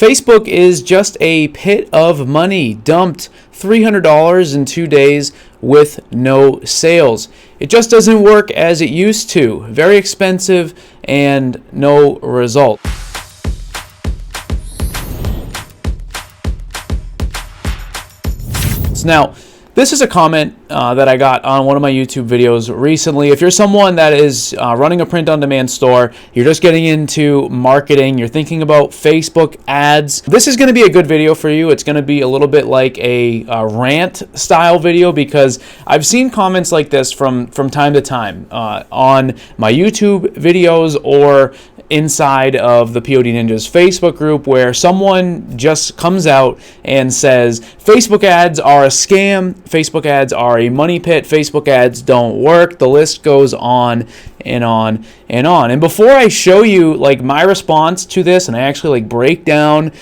Facebook is just a pit of money. Dumped $300 in 2 days with no sales. It just doesn't work as it used to. Very expensive and no result. Now, this is a comment that I got on one of my YouTube videos recently. If you're someone that is running a print-on-demand store, you're just getting into marketing, you're thinking about Facebook ads, this is going to be a good video for you. It's going to be a little bit like a rant-style video because I've seen comments like this from time to time on my YouTube videos or inside of the POD Ninjas Facebook group where someone just comes out and says, Facebook ads are a scam, Facebook ads are a money pit, Facebook ads don't work. The list goes on and on and on. And before I show you like my response to this and I actually like break down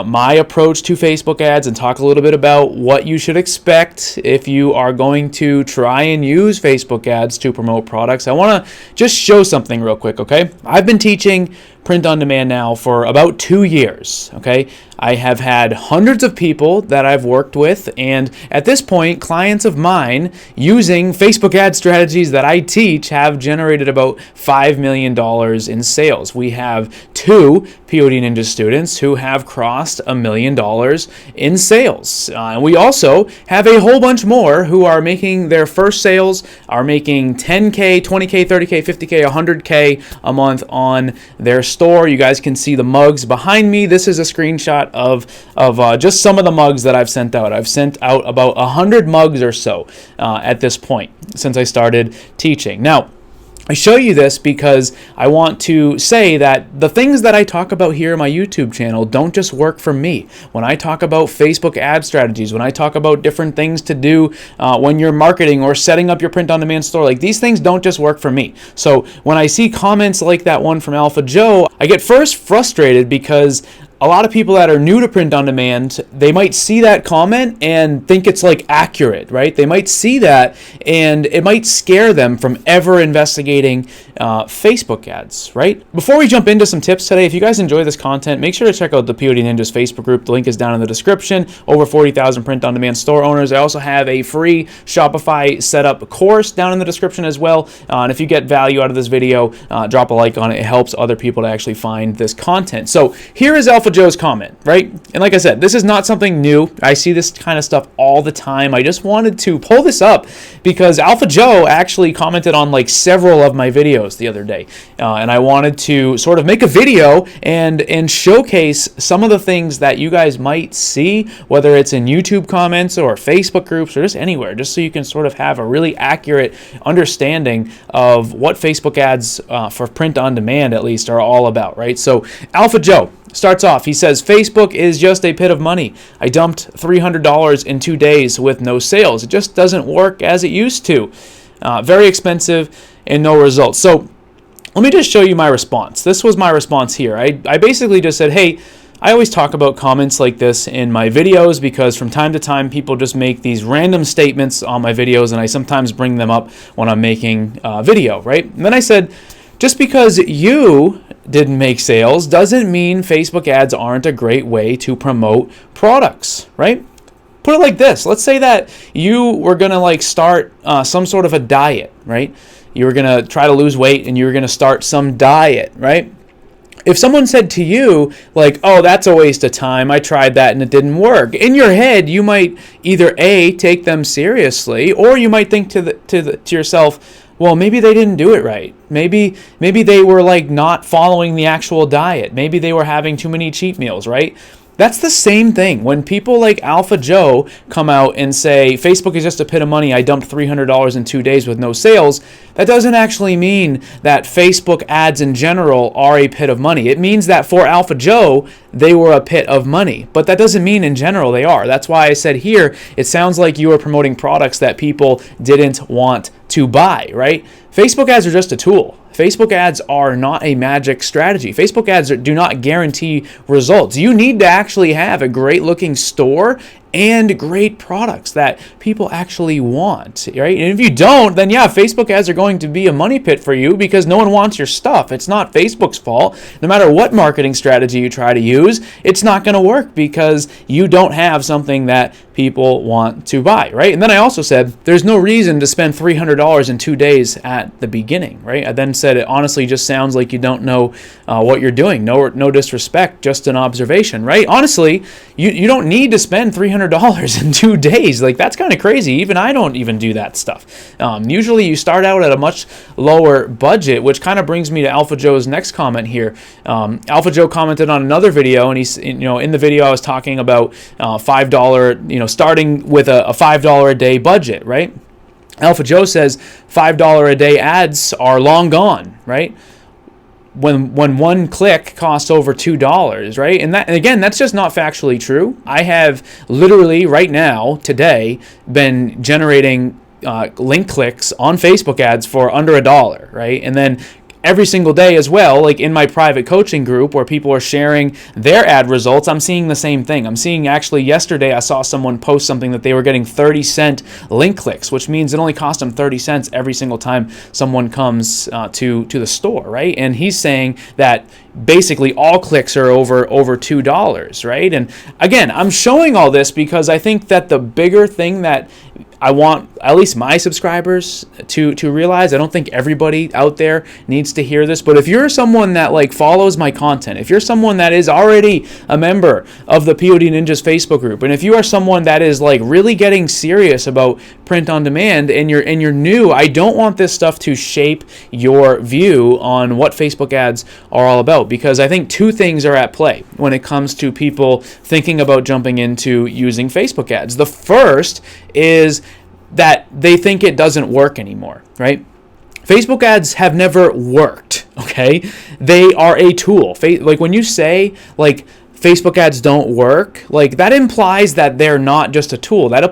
my approach to Facebook ads and talk a little bit about what you should expect if you are going to try and use Facebook ads to promote products, I want to just show something real quick, okay? I've been teaching print on demand now for about 2 years, okay? I have had hundreds of people that I've worked with, and at this point, clients of mine using Facebook ad strategies that I teach have generated about $5 million in sales. We have 2 POD Ninja students who have crossed $1 million in sales. And we also have a whole bunch more who are making their first sales, are making 10K, 20K, 30K, 50K, 100K a month on their store. You guys can see the mugs behind me. This is a screenshot of just some of the mugs that I've sent out. I've sent out about 100 mugs or so at this point since I started teaching. Now, I show you this because I want to say that the things that I talk about here on my YouTube channel don't just work for me. When I talk about Facebook ad strategies, when I talk about different things to do when you're marketing or setting up your print-on-demand store, like these things don't just work for me. So when I see comments like that one from Alpha Joe, I get first frustrated because a lot of people that are new to print on demand, they might see that comment and think it's like accurate, right? They might see that and it might scare them from ever investigating Facebook ads, right? Before we jump into some tips today, if you guys enjoy this content, make sure to check out the POD Ninjas Facebook group. The link is down in the description. Over 40,000 print on demand store owners. I also have a free Shopify setup course down in the description as well. And if you get value out of this video, drop a like on it. It helps other people to actually find this content. So here is Alpha Joe's comment, right? And like I said, this is not something new. I see this kind of stuff all the time. I just wanted to pull this up because Alpha Joe actually commented on like several of my videos the other day. And I wanted to sort of make a video and showcase some of the things that you guys might see, whether it's in YouTube comments or Facebook groups or just anywhere, just so you can sort of have a really accurate understanding of what Facebook ads for print on demand at least are all about, right? So Alpha Joe starts off, he says, Facebook is just a pit of money. I dumped $300 in 2 days with no sales. It just doesn't work as it used to. Very expensive and no results. So let me just show you my response. This was my response here. I basically just said, hey, I always talk about comments like this in my videos because from time to time people just make these random statements on my videos and I sometimes bring them up when I'm making a video, right? And then I said, just because you didn't make sales doesn't mean Facebook ads aren't a great way to promote products, right? Put it like this. Let's say that you were going to like start some sort of a diet, right? You were going to try to lose weight and you were going to start some diet, right? If someone said to you, like, oh, that's a waste of time, I tried that and it didn't work, in your head, you might either A, take them seriously, or you might think to yourself, well, maybe they didn't do it right. Maybe they were like not following the actual diet. Maybe they were having too many cheat meals, right? That's the same thing. When people like Alpha Joe come out and say, Facebook is just a pit of money, I dumped $300 in 2 days with no sales, that doesn't actually mean that Facebook ads in general are a pit of money. It means that for Alpha Joe, they were a pit of money. But that doesn't mean in general they are. That's why I said here, it sounds like you are promoting products that people didn't want to buy, right? Facebook ads are just a tool. Facebook ads are not a magic strategy. Facebook ads do not guarantee results. You need to actually have a great looking store and great products that people actually want, right? And if you don't, then yeah, Facebook ads are going to be a money pit for you because no one wants your stuff. It's not Facebook's fault. No matter what marketing strategy you try to use, it's not going to work because you don't have something that people want to buy, right? And then I also said there's no reason to spend $300 in 2 days at the beginning, right? I then said it honestly just sounds like you don't know what you're doing. No disrespect, just an observation, right? Honestly, you don't need to spend $300 in 2 days. Like, that's kind of crazy. Even I don't even do that stuff. Usually you start out at a much lower budget, which kind of brings me to Alpha Joe's next comment here. Alpha Joe commented on another video, and he's, in the video I was talking about $5, starting with a $5 a day budget, right? Alpha Joe says $5 a day ads are long gone, right? When one click costs over $2, right? And again, that's just not factually true. I have literally right now, today, been generating link clicks on Facebook ads for under $1, right? And then every single day as well, like in my private coaching group where people are sharing their ad results, I'm seeing the same thing. I'm seeing, actually yesterday I saw someone post something that they were getting 30-cent link clicks, which means it only costs them 30 cents every single time someone comes to the store, right? And he's saying that basically all clicks are over $2, right? And again, I'm showing all this because I think that the bigger thing that I want at least my subscribers to realize, I don't think everybody out there needs to hear this, but if you're someone that like follows my content, if you're someone that is already a member of the POD Ninjas Facebook group, and if you are someone that is like really getting serious about print on demand and you're new, I don't want this stuff to shape your view on what Facebook ads are all about, because I think two things are at play when it comes to people thinking about jumping into using Facebook ads. The first is that they think it doesn't work anymore, right? Facebook ads have never worked, okay? They are a tool. Like when you say like Facebook ads don't work, like that implies that they're not just a tool. That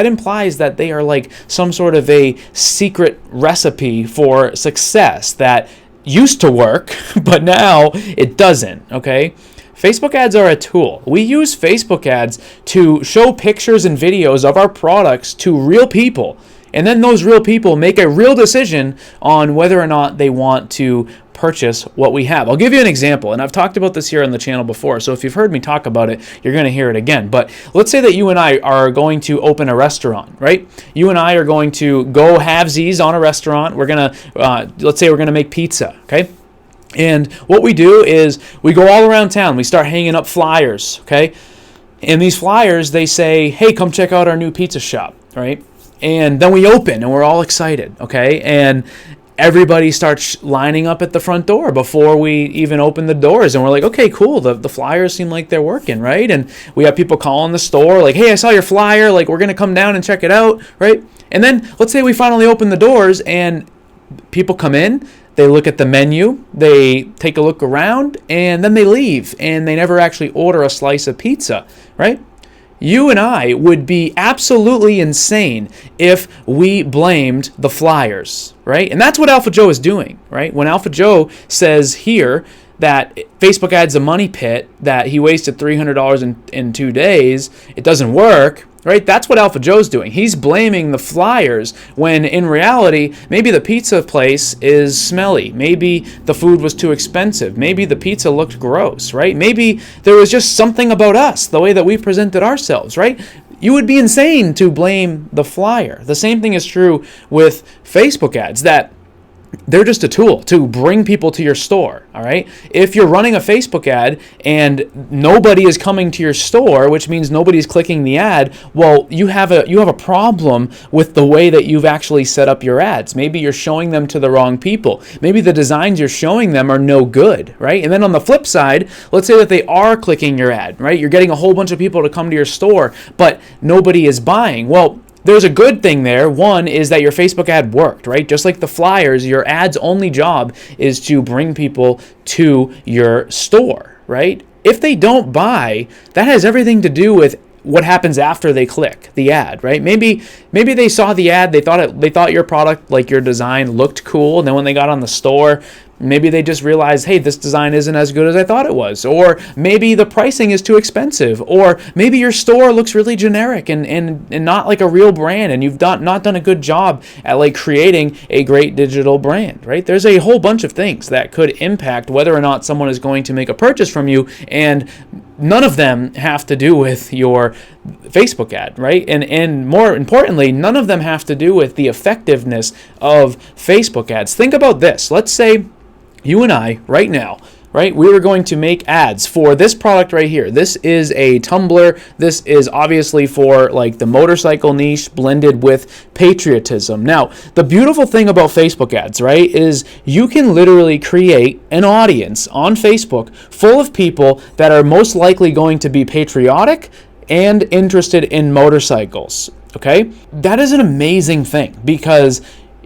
implies that they are like some sort of a secret recipe for success that used to work, but now it doesn't, okay? Facebook ads are a tool. We use Facebook ads to show pictures and videos of our products to real people. And then those real people make a real decision on whether or not they want to purchase what we have. I'll give you an example, and I've talked about this here on the channel before, so if you've heard me talk about it, you're going to hear it again. But let's say that you and I are going to open a restaurant, right? You and I are going to go halvesies on a restaurant. We're going to, let's say we're going to make pizza, okay? And what we do is we go all around town. We start hanging up flyers, okay? And these flyers, they say, hey, come check out our new pizza shop, right? And then we open and we're all excited, okay? And everybody starts lining up at the front door before we even open the doors. And we're like, okay, cool. The flyers seem like they're working, right? And we have people calling the store like, hey, I saw your flyer. Like, we're going to come down and check it out, right? And then let's say we finally open the doors and people come in. They look at the menu, they take a look around, and then they leave, and they never actually order a slice of pizza, right? You and I would be absolutely insane if we blamed the flyers, right? And that's what Alpha Joe is doing, right? When Alpha Joe says here that Facebook ads a money pit, that he wasted $300 in 2 days, it doesn't work, right? That's what Alpha Joe's doing. He's blaming the flyers when in reality, maybe the pizza place is smelly. Maybe the food was too expensive. Maybe the pizza looked gross, right? Maybe there was just something about us, the way that we presented ourselves, right? You would be insane to blame the flyer. The same thing is true with Facebook ads, that they're just a tool to bring people to your store, all right? If you're running a Facebook ad and nobody is coming to your store, which means nobody's clicking the ad, well, you have a problem with the way that you've actually set up your ads. Maybe you're showing them to the wrong people. Maybe the designs you're showing them are no good, right? And then on the flip side, let's say that they are clicking your ad, right? You're getting a whole bunch of people to come to your store, but nobody is buying. Well, there's a good thing there. One is that your Facebook ad worked, right? Just like the flyers, your ad's only job is to bring people to your store, right? If they don't buy, that has everything to do with what happens after they click the ad, right? Maybe they saw the ad, they thought your product, like your design, looked cool, and then when they got on the store, Maybe they just realized, hey, this design isn't as good as I thought it was. Or maybe the pricing is too expensive. Or maybe your store looks really generic and not like a real brand, and you've not done a good job at like creating a great digital brand, right? There's a whole bunch of things that could impact whether or not someone is going to make a purchase from you, and none of them have to do with your Facebook ad, right? And more importantly, none of them have to do with the effectiveness of Facebook ads. Think about this. Let's say you and I, right now, right, we were going to make ads for this product right here. This is a tumbler. This is obviously for like the motorcycle niche blended with patriotism. Now, the beautiful thing about Facebook ads, right, is you can literally create an audience on Facebook full of people that are most likely going to be patriotic and interested in motorcycles, okay? That is an amazing thing, because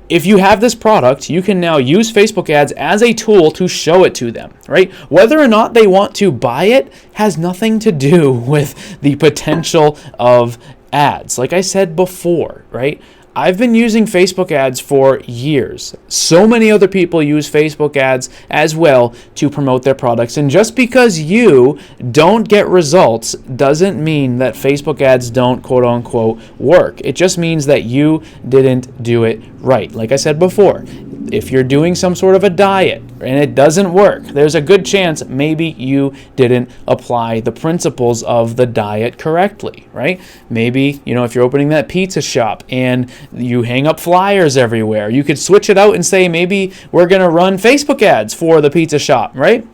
if you have this product, you can now use Facebook ads as a tool to show it to them, right? Whether or not they want to buy it has nothing to do with the potential of ads. Like I said before, right? I've been using Facebook ads for years. So many other people use Facebook ads as well to promote their products. And just because you don't get results doesn't mean that Facebook ads don't quote unquote work. It just means that you didn't do it right. Like I said before, if you're doing some sort of a diet and it doesn't work, there's a good chance maybe you didn't apply the principles of the diet correctly, right? Maybe, if you're opening that pizza shop and you hang up flyers everywhere, you could switch it out and say, maybe we're going to run Facebook ads for the pizza shop, right?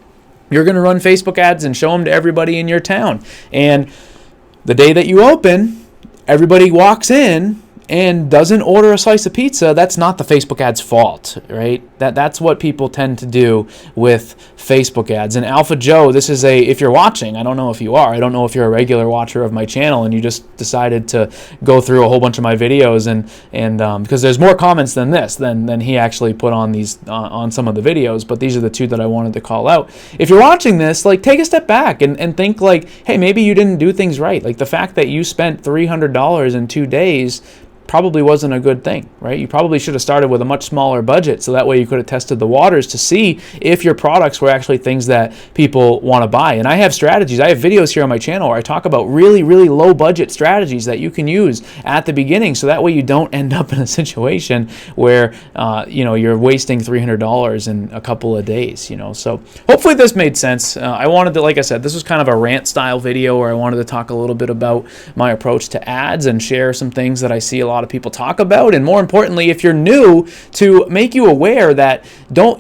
You're going to run Facebook ads and show them to everybody in your town. And the day that you open, everybody walks in and doesn't order a slice of pizza. That's not the Facebook ads' fault, right? That's what people tend to do with Facebook ads. And Alpha Joe, this is if you're watching, I don't know if you are, I don't know if you're a regular watcher of my channel and you just decided to go through a whole bunch of my videos and because there's more comments than this than he actually put on these on some of the videos, but these are the two that I wanted to call out. If you're watching this, like, take a step back and think like, hey, maybe you didn't do things right. Like the fact that you spent $300 in 2 days probably wasn't a good thing, right? You probably should have started with a much smaller budget, so that way you could have tested the waters to see if your products were actually things that people want to buy. And I have strategies. I have videos here on my channel where I talk about really, really low budget strategies that you can use at the beginning, so that way you don't end up in a situation where you're wasting $300 in a couple of days. So hopefully this made sense. I wanted to, like I said, this was kind of a rant style video where I wanted to talk a little bit about my approach to ads and share some things that I see a lot of people talk about, and more importantly, if you're new, to make you aware that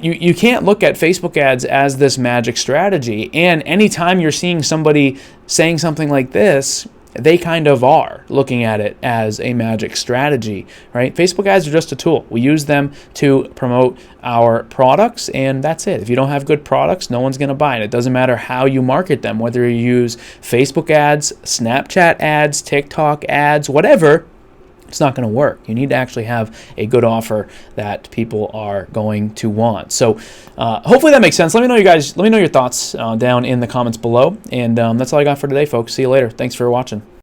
you can't look at Facebook ads as this magic strategy. And anytime you're seeing somebody saying something like this, they kind of are looking at it as a magic strategy, right? Facebook ads are just a tool. We use them to promote our products, and that's it. If you don't have good products, no one's going to buy it. It doesn't matter how you market them, whether you use Facebook ads, Snapchat ads, TikTok ads, whatever. It's not going to work. You need to actually have a good offer that people are going to want. So hopefully that makes sense. Let me know, you guys. Let me know your thoughts down in the comments below. And that's all I got for today, folks. See you later. Thanks for watching.